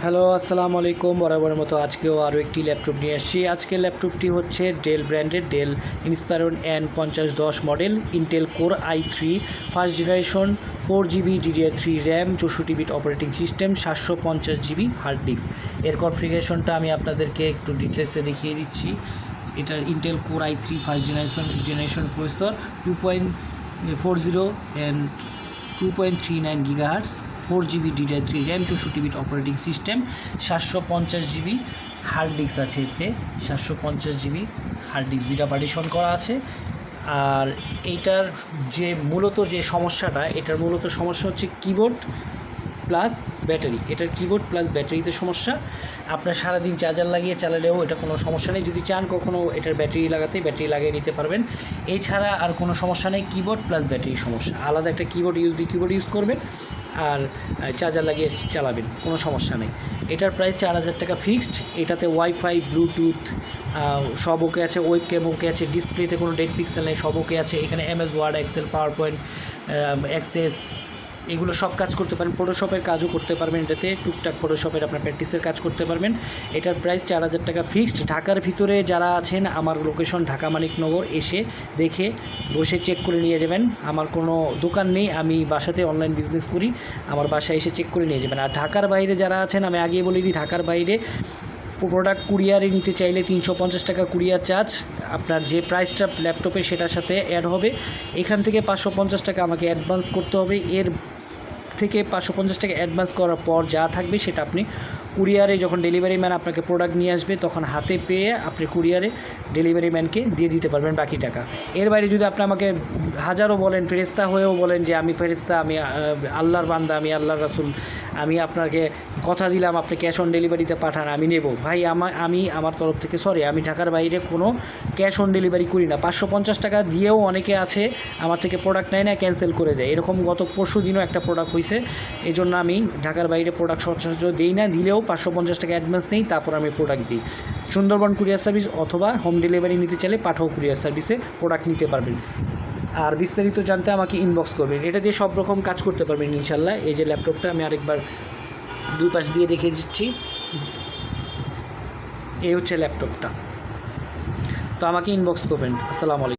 Hello, আসসালামু আলাইকুম। বরাবরের মতো আজকেও আরও একটি ল্যাপটপ নিয়ে আসছি। আজকের ল্যাপটপটি হচ্ছে ডেল ব্র্যান্ডের Dell Inspiron N5010 model, Intel Core i3 first generation, 4GB DDR3 RAM, 64 bit operating system, 750GB hard disk. এর কনফিগারেশনটা আমি আপনাদেরকে একটু ডিটেলসে দেখিয়ে দিচ্ছি। এটার Intel Core i3 first generation processor, 2.40 and 2.39 GHz, 4GB DDR3 RAM, 64 bit operating system, 750GB hard disk আছে। এতে 750GB হার্ড ডিস্ক দুইটা পার্টিশন করা আছে। আর এইটার যে মূলত সমস্যা হচ্ছে কিবোর্ড প্লাস ব্যাটারি। এটার কিবোর্ড প্লাস ব্যাটারিতে সমস্যা। আপনার সারাদিন চার্জার লাগিয়ে চালালেও এটা কোনো সমস্যা নেই। যদি চান কখনও এটার ব্যাটারি লাগিয়ে নিতে পারবেন। এছাড়া আর কোনো সমস্যা নেই, কিবোর্ড প্লাস ব্যাটারি সমস্যা। আলাদা একটা কিবোর্ড ইউজ করবেন আর চার্জার লাগিয়ে চালাবেন, কোনো সমস্যা নেই। এটার প্রাইস 4000 টাকা ফিক্সড। এটাতে ওয়াইফাই, ব্লুটুথ সব ওকে আছে, ওয়েবক্যাম ওকে আছে, ডিসপ্লেতে কোনো ডেড পিক্সেল নেই, সব ওকে আছে। এখানে MS Word, Excel, PowerPoint, Access এগুলো সব কাজ করতে পারেন। ফটোশপের কাজও করতে পারবেন এটাতে, টুকটাক ফটোশপের আপনার প্র্যাকটিসের কাজ করতে পারবেন। এটার প্রাইস 4000 টাকা ফিক্সড। ঢাকার ভিতরে যারা আছেন, আমার লোকেশন ঢাকা মানিকনগর, এসে দেখে বসে চেক করে নিয়ে যাবেন। আমার কোনো দোকান নেই, আমি বাসাতে অনলাইন বিজনেস করি, আমার বাসায় এসে চেক করে নিয়ে যাবেন। আর ঢাকার বাইরে যারা আছেন, আমি আগেই বলে দিই, ঢাকার বাইরে প্রোডাক্ট কুরিয়ারে নিতে চাইলে 350 টাকা কুরিয়ার চার্জ। আপনার যে প্রাইসটা ল্যাপটপে সেটার সাথে অ্যাড হবে। এখান থেকে 550 টাকা আমাকে অ্যাডভান্স করতে হবে। এর থেকে 550 টাকা অ্যাডভান্স করার পর যা থাকবে সেটা আপনি কুরিয়ারে, যখন ডেলিভারি ম্যান আপনাকে প্রোডাক্ট নিয়ে আসবে তখন হাতে পেয়ে আপনি কুরিয়ারে ডেলিভারি ম্যানকে দিয়ে দিতে পারবেন বাকি টাকা। এর বাইরে যদি আপনি আমাকে হাজারও বলেন, ফেরেশতা হয়েও বলেন যে আমি ফেরেশতা, আমি আল্লাহর বান্দা, আমি আল্লাহর রাসূল, আমি আপনাকে কথা দিলাম আপনি ক্যাশ অন ডেলিভারিতে পাঠান, আমি নেব, ভাই আমি আমার তরফ থেকে সরি, আমি ঢাকার বাইরে কোনো ক্যাশ অন ডেলিভারি করি না। 550 টাকা দিয়েও অনেকে আছে আমার থেকে প্রোডাক্ট নেয় না, ক্যান্সেল করে দেয়। এরকম গত পরশু দিনও একটা প্রোডাক্ট হয়েছে। এই জন্য আমি ঢাকার বাইরে প্রোডাক্ট সচরাচর দিই না, দিলেও 550 টাকা অ্যাডভান্স নেই, তারপর আমি প্রোডাক্ট দিই। সুন্দরবন কুরিয়ার সার্ভিস অথবা হোম ডেলিভারি নিতে চাইলে পাঠাও কুরিয়ার সার্ভিসে প্রোডাক্ট নিতে পারবেন। আর বিস্তারিত জানতে আমাকে ইনবক্স করবেন। এটা দিয়ে সব রকম কাজ করতে পারবেন ইনশাল্লাহ। এই যে ল্যাপটপটা আমি আরেকবার দুই পাশ দিয়ে দেখিয়ে দিচ্ছি। এই হচ্ছে ল্যাপটপটা। তো আমাকে ইনবক্স করবেন। আসসালামু আলাইকুম।